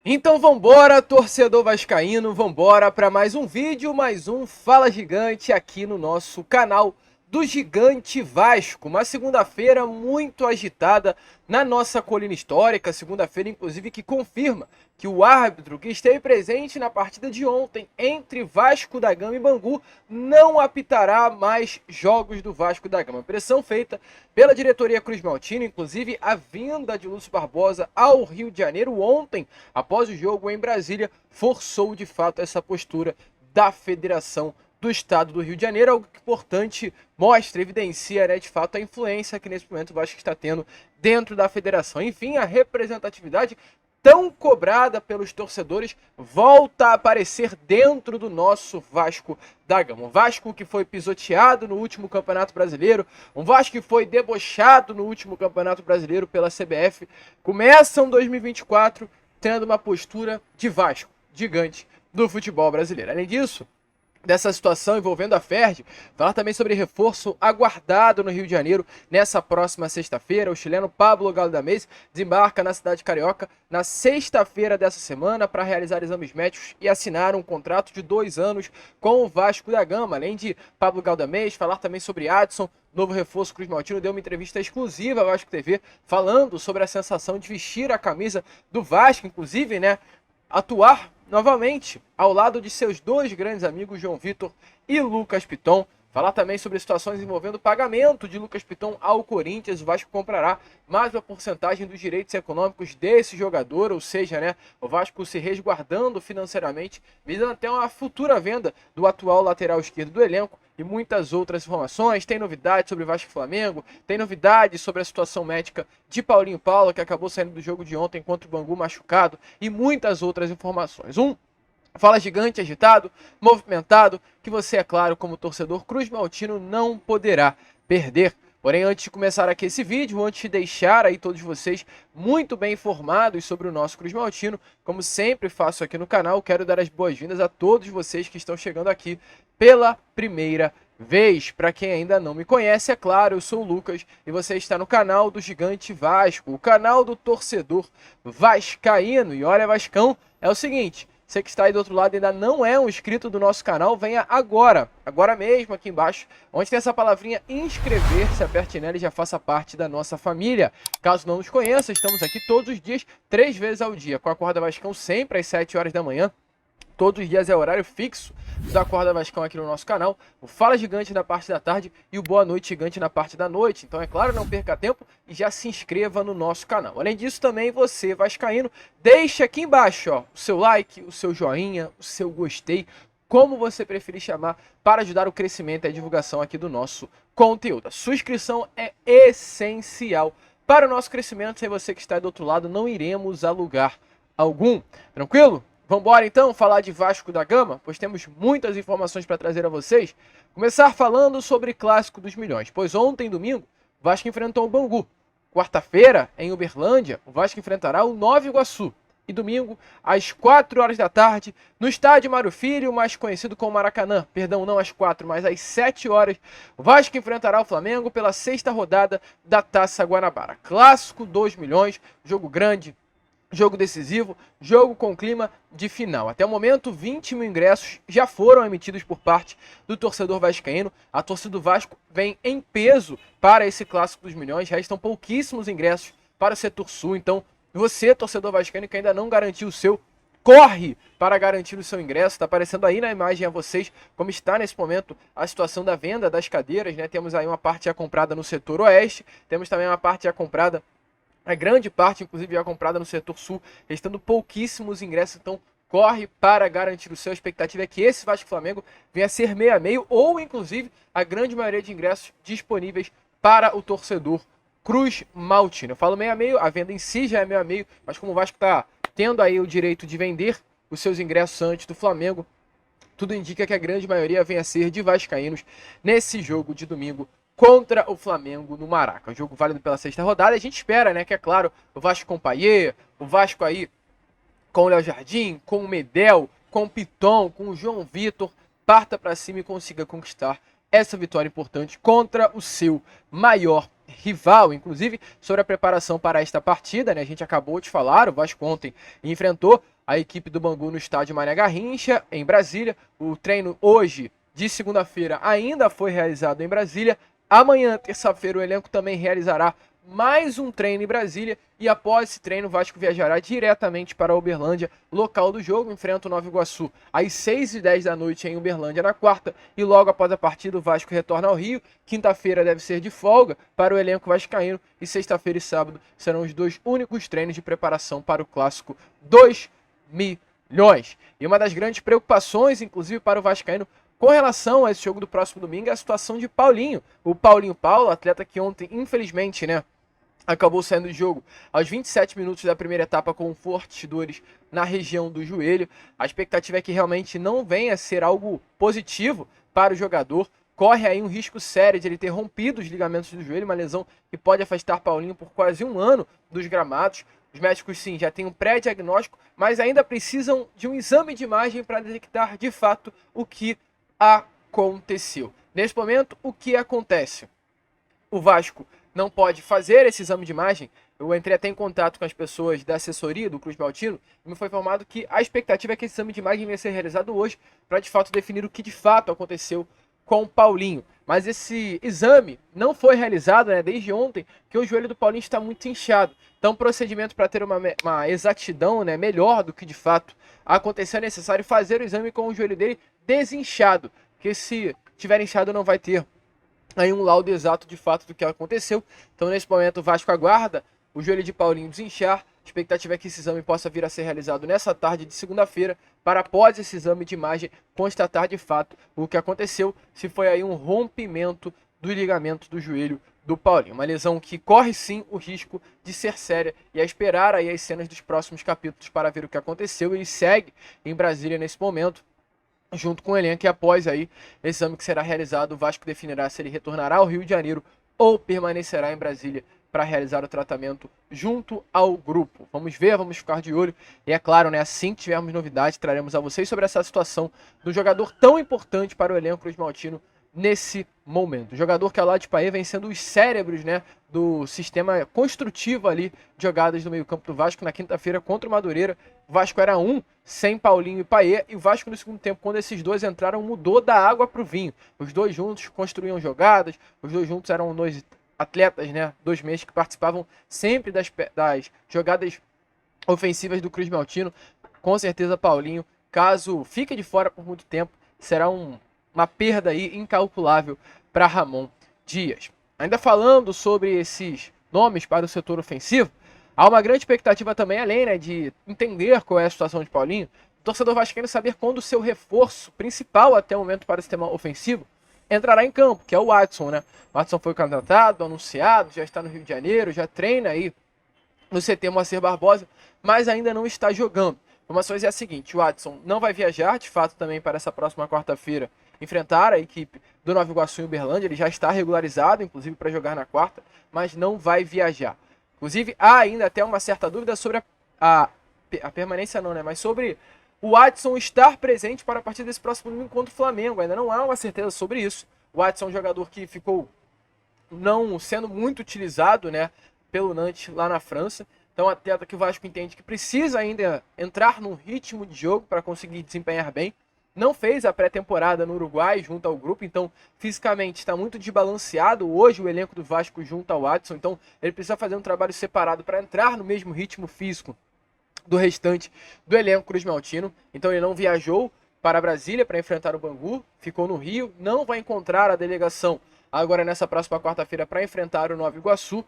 Então vambora, torcedor vascaíno, vambora para mais um vídeo, mais um Fala Gigante aqui no nosso canal do Gigante Vasco. Uma segunda-feira muito agitada na nossa colina histórica, segunda-feira inclusive que confirma que o árbitro que esteve presente na partida de ontem entre Vasco da Gama e Bangu não apitará mais jogos do Vasco da Gama. Pressão feita pela diretoria Cruz Maltino, inclusive a vinda de Lúcio Barbosa ao Rio de Janeiro ontem, após o jogo em Brasília, forçou de fato essa postura da Federação do Estado do Rio de Janeiro, algo que, importante, mostra, evidencia, né, de fato, a influência que nesse momento o Vasco está tendo dentro da federação. Enfim, a representatividade tão cobrada pelos torcedores volta a aparecer dentro do nosso Vasco da Gama. Um Vasco que foi pisoteado no último Campeonato Brasileiro, um Vasco que foi debochado no último Campeonato Brasileiro pela CBF, começa um 2024 tendo uma postura de Vasco, gigante do futebol brasileiro. Além disso, dessa situação envolvendo a Ferdi, falar também sobre reforço aguardado no Rio de Janeiro nessa próxima sexta-feira. O chileno Pablo Galdames desembarca na cidade carioca na sexta-feira dessa semana para realizar exames médicos e assinar um contrato de 2 anos com o Vasco da Gama. Além de Pablo Galdames, falar também sobre Adson, novo reforço. Cruz Maltino deu uma entrevista exclusiva à Vasco TV falando sobre a sensação de vestir a camisa do Vasco, inclusive, né, atuar novamente ao lado de seus dois grandes amigos, João Vitor e Lucas Piton. Falar também sobre situações envolvendo o pagamento de Lucas Piton ao Corinthians. O Vasco comprará mais uma porcentagem dos direitos econômicos desse jogador, ou seja, né, o Vasco se resguardando financeiramente, visando até uma futura venda do atual lateral esquerdo do elenco, e muitas outras informações. Tem novidades sobre Vasco e Flamengo, tem novidades sobre a situação médica de Paulinho Paula, que acabou saindo do jogo de ontem contra o Bangu machucado, e muitas outras informações. Fala Gigante agitado, movimentado, que você, é claro, como torcedor Cruz Maltino, não poderá perder. Porém, antes de começar aqui esse vídeo, antes de deixar aí todos vocês muito bem informados sobre o nosso Cruz Maltino, como sempre faço aqui no canal, quero dar as boas-vindas a todos vocês que estão chegando aqui pela primeira vez. Para quem ainda não me conhece, é claro, eu sou o Lucas e você está no canal do Gigante Vasco, o canal do torcedor vascaíno. E olha, Vascão, é o seguinte: você que está aí do outro lado e ainda não é um inscrito do nosso canal, venha agora mesmo aqui embaixo, onde tem essa palavrinha inscrever-se, aperte nela e já faça parte da nossa família. Caso não nos conheça, estamos aqui todos os dias, 3 vezes ao dia, com a Acorda Vascão sempre às 7 horas da manhã. Todos os dias é horário fixo do Acorda Vascão aqui no nosso canal. O Fala Gigante na parte da tarde e o Boa Noite Gigante na parte da noite. Então, é claro, não perca tempo e já se inscreva no nosso canal. Além disso, também você, vascaíno, deixa aqui embaixo, ó, o seu like, o seu joinha, o seu gostei, como você preferir chamar, para ajudar o crescimento e a divulgação aqui do nosso conteúdo. A sua inscrição é essencial para o nosso crescimento. Sem você que está do outro lado, não iremos a lugar algum. Tranquilo? Vamos embora então falar de Vasco da Gama, pois temos muitas informações para trazer a vocês. Começar falando sobre Clássico dos Milhões, pois ontem, domingo, o Vasco enfrentou o Bangu. Quarta-feira, em Uberlândia, o Vasco enfrentará o Nova Iguaçu. E domingo, às 4 horas da tarde, no estádio Mário Filho, mais conhecido como Maracanã. Perdão, não às 4, mas às 7 horas, o Vasco enfrentará o Flamengo pela 6ª rodada da Taça Guanabara. Clássico 2 milhões, jogo grande, jogo decisivo, jogo com clima de final. Até o momento, 20 mil ingressos já foram emitidos por parte do torcedor vascaíno. A torcida do Vasco vem em peso para esse Clássico dos Milhões. Restam pouquíssimos ingressos para o setor sul. Então, você, torcedor vascaíno, que ainda não garantiu o seu, corre para garantir o seu ingresso. Está aparecendo aí na imagem a vocês como está nesse momento a situação da venda das cadeiras, né? Temos aí uma parte já comprada no setor oeste, temos também uma parte já comprada, a grande parte, inclusive, já comprada no setor sul, restando pouquíssimos ingressos. Então, corre para garantir o seu. A expectativa é que esse Vasco Flamengo venha a ser meio a meio, ou, inclusive, a grande maioria de ingressos disponíveis para o torcedor Cruz Maltino. Eu falo meio a meio, a venda em si já é meio a meio, mas como o Vasco está tendo aí o direito de vender os seus ingressos antes do Flamengo, tudo indica que a grande maioria venha a ser de vascaínos nesse jogo de domingo contra o Flamengo no Maraca. Um jogo válido pela 6ª rodada. A gente espera, né, que é claro, o Vasco com Payet, o Vasco aí com o Léo Jardim, com o Medel, com o Piton, com o João Vitor, parta para cima e consiga conquistar essa vitória importante contra o seu maior rival. Inclusive, sobre a preparação para esta partida, né, a gente acabou de falar, o Vasco ontem enfrentou a equipe do Bangu no estádio Mané Garrincha, em Brasília. O treino hoje, de segunda-feira, ainda foi realizado em Brasília. Amanhã, terça-feira, o elenco também realizará mais um treino em Brasília e após esse treino o Vasco viajará diretamente para Uberlândia, local do jogo, enfrenta o Nova Iguaçu às 6h10 da noite em Uberlândia na quarta e logo após a partida o Vasco retorna ao Rio. Quinta-feira deve ser de folga para o elenco vascaíno e sexta-feira e sábado serão os 2 únicos treinos de preparação para o clássico 2 milhões. E uma das grandes preocupações, inclusive para o vascaíno, com relação a esse jogo do próximo domingo, é a situação de Paulinho. O Paulinho Paulo, atleta que ontem, infelizmente, acabou saindo do jogo aos 27 minutos da primeira etapa com fortes dores na região do joelho. A expectativa é que realmente não venha a ser algo positivo para o jogador. Corre aí um risco sério de ele ter rompido os ligamentos do joelho, uma lesão que pode afastar Paulinho por quase um ano dos gramados. Os médicos, sim, já têm um pré-diagnóstico, mas ainda precisam de um exame de imagem para detectar de fato o que aconteceu. Nesse momento, o que acontece? O Vasco não pode fazer esse exame de imagem. Eu entrei até em contato com as pessoas da assessoria do Cruz Maltino e me foi informado que a expectativa é que esse exame de imagem venha ser realizado hoje para de fato definir o que de fato aconteceu com o Paulinho. Mas esse exame não foi realizado desde ontem, porque o joelho do Paulinho está muito inchado. Então, procedimento para ter uma exatidão melhor do que de fato aconteceu, é necessário fazer o exame com o joelho dele desinchado, porque se tiver inchado não vai ter aí um laudo exato de fato do que aconteceu. Então, nesse momento, o Vasco aguarda o joelho de Paulinho desinchar. A expectativa é que esse exame possa vir a ser realizado nessa tarde de segunda-feira, para após esse exame de imagem constatar de fato o que aconteceu, se foi aí um rompimento do ligamento do joelho do Paulinho. Uma lesão que corre sim o risco de ser séria e a esperar aí as cenas dos próximos capítulos para ver o que aconteceu. Ele segue em Brasília nesse momento, junto com o elenco, e após aí esse exame que será realizado, o Vasco definirá se ele retornará ao Rio de Janeiro ou permanecerá em Brasília para realizar o tratamento junto ao grupo. Vamos ver, vamos ficar de olho. E é claro, assim que tivermos novidades, traremos a vocês sobre essa situação do jogador tão importante para o elenco Cruz Maltino nesse momento. O jogador que ao lado de Paê vem sendo os cérebros do sistema construtivo ali de jogadas no meio campo do Vasco. Na quinta-feira contra o Madureira, o Vasco era sem Paulinho e Paê, e o Vasco no segundo tempo, quando esses dois entraram, mudou da água para o vinho. Os dois juntos construíam jogadas, os dois juntos eram dois atletas, dois meias que participavam sempre das jogadas ofensivas do Cruz Maltino. Com certeza Paulinho, caso fique de fora por muito tempo, será uma perda aí incalculável para Ramon Dias. Ainda falando sobre esses nomes para o setor ofensivo, há uma grande expectativa também, além de entender qual é a situação de Paulinho, o torcedor vascaíno saber quando o seu reforço principal até o momento para o sistema ofensivo entrará em campo, que é o Watson, O Watson foi contratado, anunciado, já está no Rio de Janeiro, já treina aí no CT Moacir Barbosa, mas ainda não está jogando. Informações é a seguinte: o Watson não vai viajar, de fato, também para essa próxima quarta-feira, enfrentar a equipe do Nova Iguaçu em Uberlândia. Ele já está regularizado, inclusive, para jogar na quarta, mas não vai viajar. Inclusive, há ainda até uma certa dúvida sobre a permanência não, mas sobre o Watson estar presente para a partida desse próximo domingo contra o Flamengo. Ainda não há uma certeza sobre isso. O Watson é um jogador que ficou não sendo muito utilizado, pelo Nantes lá na França. Então, atleta que o Vasco entende que precisa ainda entrar num ritmo de jogo para conseguir desempenhar bem. Não fez a pré-temporada no Uruguai junto ao grupo, então fisicamente está muito desbalanceado hoje o elenco do Vasco junto ao Watson. Então, ele precisa fazer um trabalho separado para entrar no mesmo ritmo físico do restante do elenco Cruz Maltino. Então ele não viajou para Brasília para enfrentar o Bangu, ficou no Rio, não vai encontrar a delegação agora nessa próxima quarta-feira para enfrentar o Nova Iguaçu,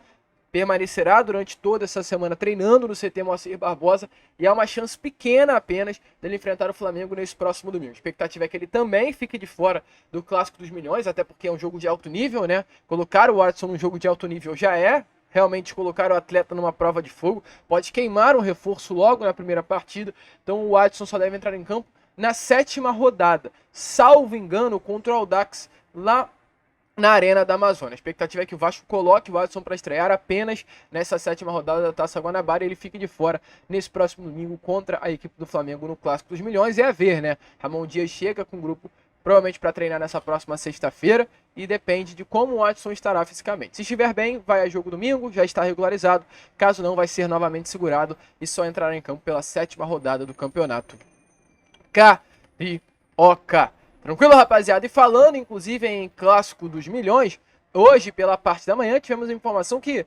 permanecerá durante toda essa semana treinando no CT Moacir Barbosa e há uma chance pequena apenas dele enfrentar o Flamengo nesse próximo domingo. A expectativa é que ele também fique de fora do Clássico dos Milhões, até porque é um jogo de alto nível, Colocar o Watson num jogo de alto nível já é realmente colocar o atleta numa prova de fogo, pode queimar um reforço logo na primeira partida. Então o Watson só deve entrar em campo na 7ª rodada, salvo engano, contra o Audax lá na Arena da Amazônia. A expectativa é que o Vasco coloque o Watson para estrear apenas nessa 7ª rodada da Taça Guanabara e ele fique de fora nesse próximo domingo contra a equipe do Flamengo no Clássico dos Milhões. É a ver, Ramon Dias chega com um grupo provavelmente para treinar nessa próxima sexta-feira, e depende de como o Watson estará fisicamente. Se estiver bem, vai a jogo domingo, já está regularizado, caso não, vai ser novamente segurado e só entrará em campo pela 7ª rodada do campeonato Carioca. Tranquilo, rapaziada? E falando, inclusive, em Clássico dos Milhões, hoje, pela parte da manhã, tivemos a informação que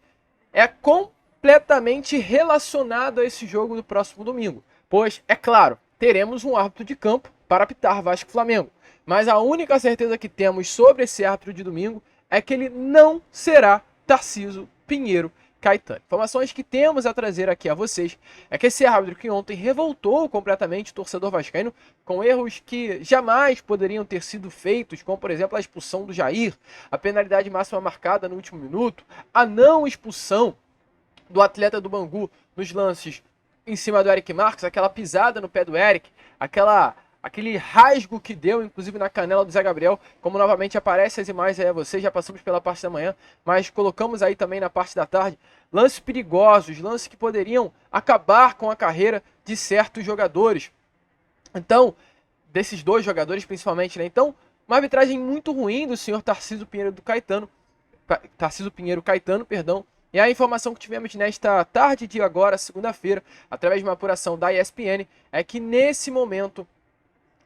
é completamente relacionado a esse jogo do próximo domingo. Pois, é claro, teremos um árbitro de campo para apitar Vasco e Flamengo. Mas a única certeza que temos sobre esse árbitro de domingo é que ele não será Tarcísio Pinheiro Caetano. Informações que temos a trazer aqui a vocês é que esse árbitro que ontem revoltou completamente o torcedor vascaíno com erros que jamais poderiam ter sido feitos, como por exemplo a expulsão do Jair, a penalidade máxima marcada no último minuto, a não expulsão do atleta do Bangu nos lances em cima do Eric Marques, aquela pisada no pé do Eric, aquele rasgo que deu, inclusive, na canela do Zé Gabriel, como novamente aparece as imagens aí a vocês, já passamos pela parte da manhã, mas colocamos aí também na parte da tarde, lances perigosos, lances que poderiam acabar com a carreira de certos jogadores. Então, desses dois jogadores principalmente, né? Então, uma arbitragem muito ruim do senhor Tarcísio Pinheiro Caetano, perdão. E a informação que tivemos nesta tarde de agora, segunda-feira, através de uma apuração da ESPN, é que nesse momento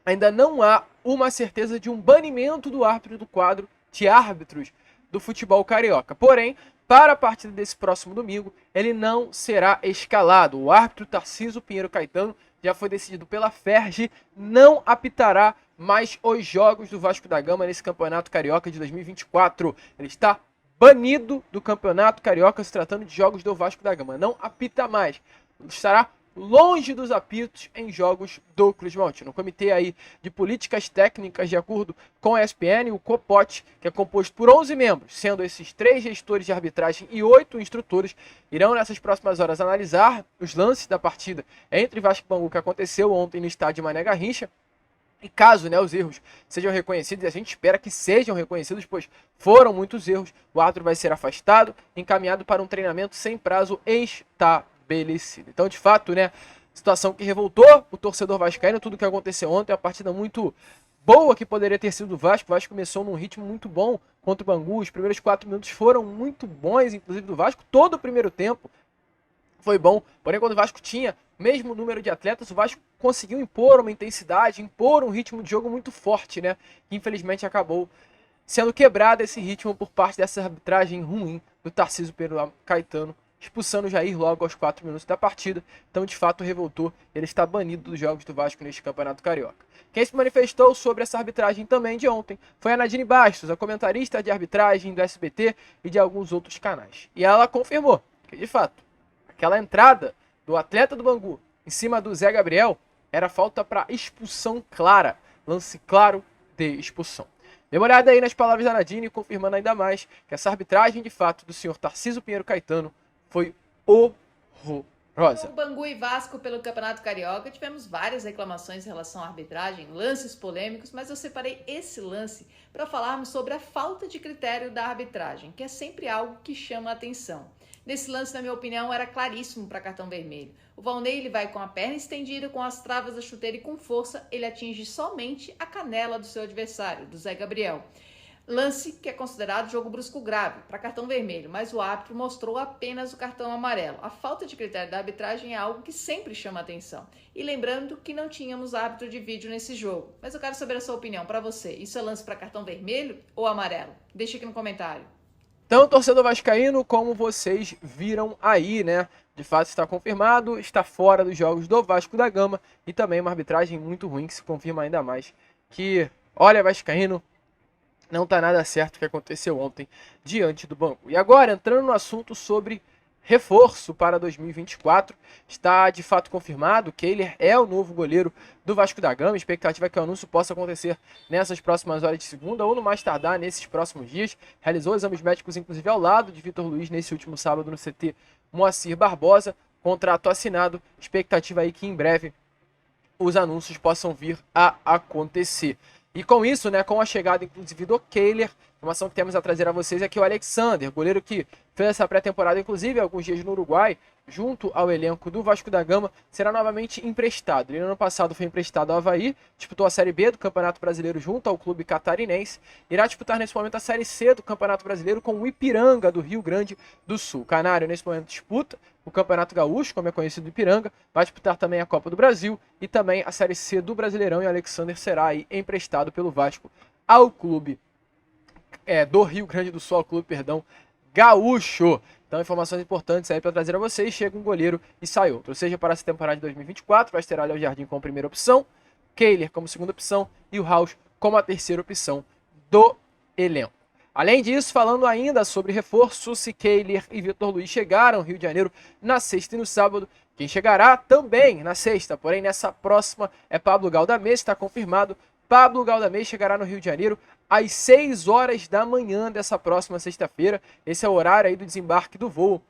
ainda não há uma certeza de um banimento do árbitro do quadro de árbitros do futebol carioca. Porém, para a partida desse próximo domingo, ele não será escalado. O árbitro Tarcísio Pinheiro Caetano já foi decidido pela FERJ, não apitará mais os jogos do Vasco da Gama nesse Campeonato Carioca de 2024. Ele está banido do Campeonato Carioca se tratando de jogos do Vasco da Gama. Não apita mais. Estará longe dos apitos em jogos do Cruz Maltino. O comitê aí de políticas técnicas, de acordo com a ESPN, o COPOT, que é composto por 11 membros, sendo esses 3 gestores de arbitragem e 8 instrutores, irão nessas próximas horas analisar os lances da partida entre Vasco e Bangu que aconteceu ontem no estádio Mané Garrincha. E caso, né, os erros sejam reconhecidos, e a gente espera que sejam reconhecidos, pois foram muitos erros, o árbitro vai ser afastado, encaminhado para um treinamento sem prazo estabelecido. Então, de fato, né, situação que revoltou o torcedor vascaíno, tudo que aconteceu ontem, uma partida muito boa que poderia ter sido do Vasco. O Vasco começou num ritmo muito bom contra o Bangu, os primeiros 4 minutos foram muito bons, inclusive do Vasco, todo o primeiro tempo foi bom, porém quando o Vasco tinha o mesmo número de atletas, o Vasco conseguiu impor uma intensidade, impor um ritmo de jogo muito forte, né, que infelizmente acabou sendo quebrado esse ritmo por parte dessa arbitragem ruim do Tarcísio Pinheiro Caetano, expulsando o Jair logo aos 4 minutos da partida. Então, de fato, revoltou. Ele está banido dos jogos do Vasco neste Campeonato Carioca. Quem se manifestou sobre essa arbitragem também de ontem foi a Nadine Bastos, a comentarista de arbitragem do SBT e de alguns outros canais. E ela confirmou que, de fato, aquela entrada do atleta do Bangu em cima do Zé Gabriel era falta para expulsão clara, lance claro de expulsão. Dê uma olhada aí nas palavras da Nadine, confirmando ainda mais que essa arbitragem, de fato, do senhor Tarcísio Pinheiro Caetano foi horrorosa. Com Bangu e Vasco pelo Campeonato Carioca, tivemos várias reclamações em relação à arbitragem, lances polêmicos, mas eu separei esse lance para falarmos sobre a falta de critério da arbitragem, que é sempre algo que chama a atenção. Nesse lance, na minha opinião, era claríssimo para cartão vermelho. O Valnei ele vai com a perna estendida, com as travas da chuteira e com força, ele atinge somente a canela do seu adversário, do Zé Gabriel. Lance que é considerado jogo brusco grave, para cartão vermelho, mas o árbitro mostrou apenas o cartão amarelo. A falta de critério da arbitragem é algo que sempre chama atenção. E lembrando que não tínhamos árbitro de vídeo nesse jogo. Mas eu quero saber a sua opinião, para você. Isso é lance para cartão vermelho ou amarelo? Deixa aqui no comentário. Então, torcedor vascaíno, como vocês viram aí, né? De fato está confirmado, está fora dos jogos do Vasco da Gama e também uma arbitragem muito ruim que se confirma ainda mais que, olha, vascaíno, não está nada certo o que aconteceu ontem diante do Bangu. E agora, entrando no assunto sobre reforço para 2024, está de fato confirmado que ele é o novo goleiro do Vasco da Gama. A expectativa é que o anúncio possa acontecer nessas próximas horas de segunda ou no mais tardar nesses próximos dias. Realizou exames médicos, inclusive ao lado de Vitor Luiz nesse último sábado no CT Moacir Barbosa. Contrato assinado. Expectativa aí que em breve os anúncios possam vir a acontecer. E com isso, né, com a chegada inclusive do Kehler, Informação que temos a trazer a vocês é que o Alexander, goleiro que fez essa pré-temporada, inclusive alguns dias no Uruguai, junto ao elenco do Vasco da Gama, será novamente emprestado. Ele no ano passado foi emprestado ao Avaí, disputou a Série B do Campeonato Brasileiro junto ao clube catarinense, irá disputar nesse momento a Série C do Campeonato Brasileiro com o Ipiranga do Rio Grande do Sul. O Canário nesse momento disputa o Campeonato Gaúcho, como é conhecido Ipiranga, vai disputar também a Copa do Brasil e também a Série C do Brasileirão, e o Alexander será aí emprestado pelo Vasco ao clube do Rio Grande do Sul, ao clube, gaúcho. Então, informações importantes aí para trazer a vocês. Chega um goleiro e sai outro. Ou seja, para essa temporada de 2024, vai ter Léo Jardim como primeira opção, Kehler como segunda opção e o Raus como a terceira opção do elenco. Além disso, falando ainda sobre reforço, se Kehler e Vitor Luiz chegaram ao Rio de Janeiro na sexta e no sábado, quem chegará também na sexta, porém nessa próxima, é Pablo Galdamez, está confirmado. Pablo Galdamez chegará no Rio de Janeiro às 6 horas da manhã dessa próxima sexta-feira. Esse é o horário aí do desembarque do voo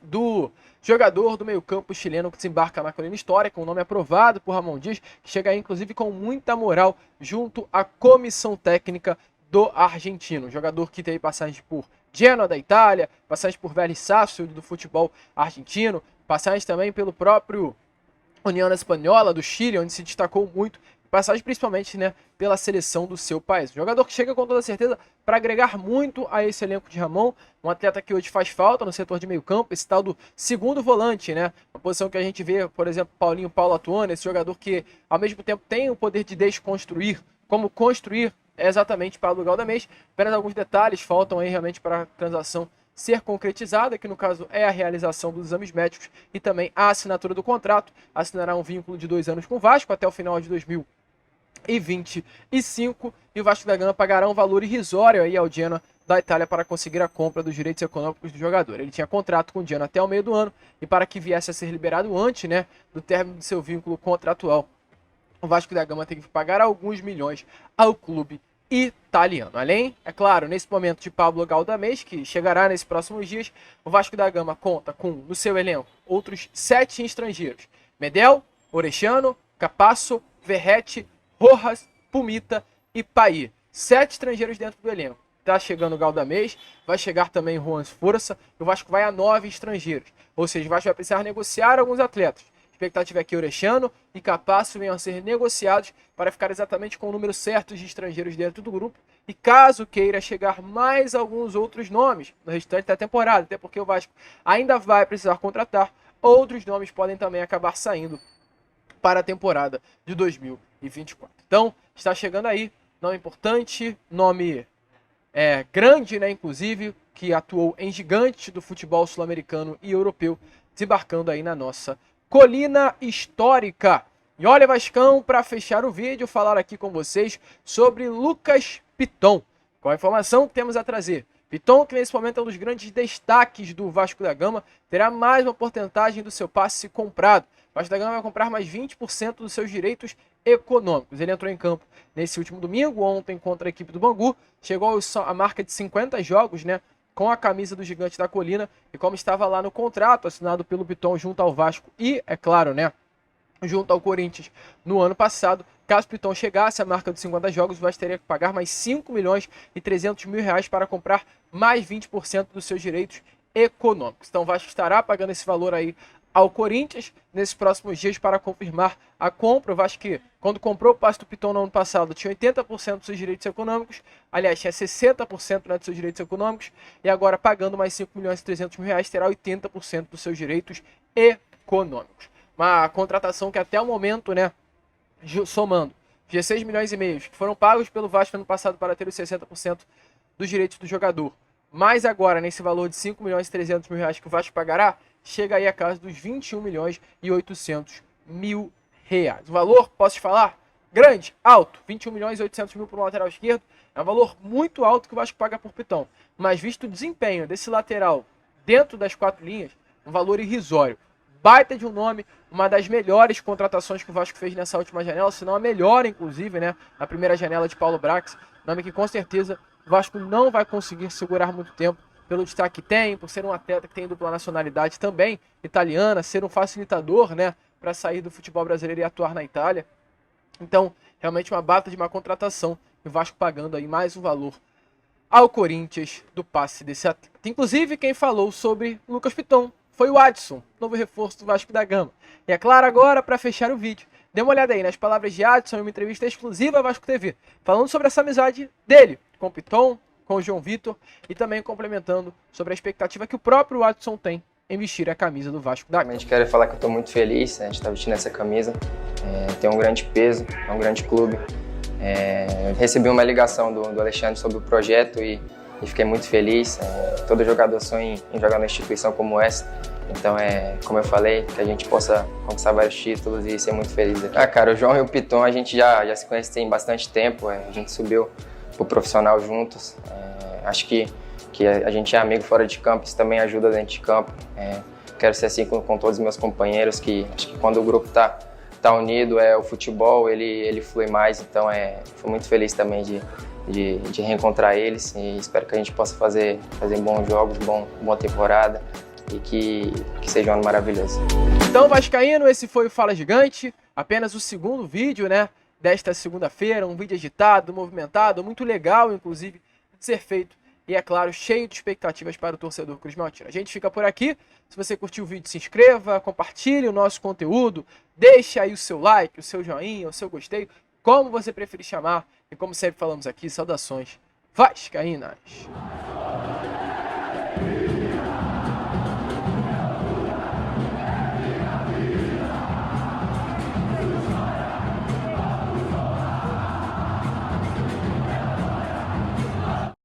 do jogador do meio-campo chileno que desembarca na Colina Histórica, com o nome aprovado por Ramon Dias, que chega aí inclusive com muita moral junto à comissão técnica do argentino. Jogador que teve passagem por Genoa da Itália, passagem por Vélez Sarsfield do futebol argentino, passagem também pelo próprio União Espanhola do Chile, onde se destacou muito, passagem principalmente, né, pela seleção do seu país. Um jogador que chega com toda certeza para agregar muito a esse elenco de Ramon, um atleta que hoje faz falta no setor de meio campo, esse tal do segundo volante, né, uma posição que a gente vê, por exemplo, Paulo atuando, esse jogador que ao mesmo tempo tem o poder de desconstruir, como construir, é exatamente Pablo Galdamez. Apenas alguns detalhes faltam aí realmente para a transação ser concretizada, que no caso é a realização dos exames médicos e também a assinatura do contrato. Assinará um vínculo de 2 anos com o Vasco até o final de 2025, e o Vasco da Gama pagará um valor irrisório aí ao Genoa da Itália para conseguir a compra dos direitos econômicos do jogador. Ele tinha contrato com o Genoa até o meio do ano, e para que viesse a ser liberado antes, né, do término de seu vínculo contratual, o Vasco da Gama tem que pagar alguns milhões ao clube italiano. Além, é claro, nesse momento de Pablo Galdamez, que chegará nesses próximos dias, o Vasco da Gama conta com, no seu elenco, outros 7 estrangeiros: Medel, Orechano, Capasso, Verratti, Rojas, Pumita e Paí. 7 estrangeiros dentro do elenco. Tá chegando o Galdamez, vai chegar também o Juan Força, e o Vasco vai a 9 estrangeiros. Ou seja, o Vasco vai precisar negociar alguns atletas. A expectativa é que Orechano e Capasso venham a ser negociados para ficar exatamente com o número certo de estrangeiros dentro do grupo. E caso queira chegar mais alguns outros nomes no restante da temporada, até porque o Vasco ainda vai precisar contratar, outros nomes podem também acabar saindo para a temporada de 2024. Então, está chegando aí, nome importante, nome grande, né, inclusive, que atuou em gigantes do futebol sul-americano e europeu, desembarcando aí na nossa Colina Histórica. E olha, Vascão, para fechar o vídeo, falar aqui com vocês sobre Lucas Piton. Qual a informação que temos a trazer? Piton, que nesse momento é um dos grandes destaques do Vasco da Gama, terá mais uma porcentagem do seu passe comprado. O Vasco da Gama vai comprar mais 20% dos seus direitos econômicos. Ele entrou em campo nesse último domingo, ontem contra a equipe do Bangu, chegou a marca de 50 jogos, né, com a camisa do Gigante da Colina, e como estava lá no contrato assinado pelo Piton junto ao Vasco e, é claro, né, junto ao Corinthians no ano passado, caso o Piton chegasse à marca de 50 jogos, o Vasco teria que pagar mais 5 milhões e 300 mil reais para comprar mais 20% dos seus direitos econômicos. Então o Vasco estará pagando esse valor aí ao Corinthians nesses próximos dias para confirmar a compra. O Vasco, que quando comprou o passe do Piton no ano passado, tinha 80% dos seus direitos econômicos, aliás, tinha 60%, né, dos seus direitos econômicos, e agora pagando mais 5 milhões e 300 mil reais, terá 80% dos seus direitos econômicos. Uma contratação que até o momento, né, somando 16 milhões e meio que foram pagos pelo Vasco ano passado para ter os 60% dos direitos do jogador, mas agora nesse valor de 5 milhões e 300 mil reais que o Vasco pagará, chega aí a casa dos 21 milhões e 800 mil reais. O valor, posso te falar? Grande, alto, 21 milhões e 800 mil por um lateral esquerdo, é um valor muito alto que o Vasco paga por Piton, mas visto o desempenho desse lateral dentro das 4 linhas, um valor irrisório. Baita de um nome, uma das melhores contratações que o Vasco fez nessa última janela, se não a melhor, inclusive, né, na primeira janela de Paulo Brax, nome que com certeza o Vasco não vai conseguir segurar muito tempo, pelo destaque que tem, por ser um atleta que tem dupla nacionalidade também italiana, ser um facilitador, né, para sair do futebol brasileiro e atuar na Itália. Então, realmente uma baita de uma contratação, e o Vasco pagando aí mais um valor ao Corinthians do passe desse atleta. Inclusive, quem falou sobre Lucas Piton foi o Adson, novo reforço do Vasco da Gama. E é claro, agora, para fechar o vídeo, dê uma olhada aí nas palavras de Adson em uma entrevista exclusiva à Vasco TV, falando sobre essa amizade dele com o Piton, com o João Vitor, e também complementando sobre a expectativa que o próprio Adson tem em vestir a camisa do Vasco da Gama. Realmente quero falar que eu estou muito feliz, né, de estar vestindo essa camisa. Tem um grande peso, é um grande clube. Recebi uma ligação do Alexandre sobre o projeto e fiquei muito feliz. Todo jogador sonha em jogar numa instituição como essa. Então, como eu falei, que a gente possa conquistar vários títulos e ser muito feliz aqui. Cara, o João e o Piton, a gente já se conhece tem bastante tempo. A gente subiu pro profissional juntos. Acho que a gente é amigo fora de campo, isso também ajuda dentro de campo. Quero ser assim com todos os meus companheiros, que acho que quando o grupo tá unido, o futebol ele flui mais. Então, fui muito feliz também de reencontrar eles e espero que a gente possa fazer bons jogos, boa temporada e que seja um ano maravilhoso. Então, vascaíno, esse foi o Fala Gigante, apenas o segundo vídeo, né, desta segunda-feira, um vídeo agitado, movimentado, muito legal, inclusive, de ser feito e, é claro, cheio de expectativas para o torcedor cruzmaltino. A gente fica por aqui. Se você curtiu o vídeo, se inscreva, compartilhe o nosso conteúdo, deixe aí o seu like, o seu joinha, o seu gostei, como você preferir chamar. E como sempre falamos aqui, saudações vascaínas.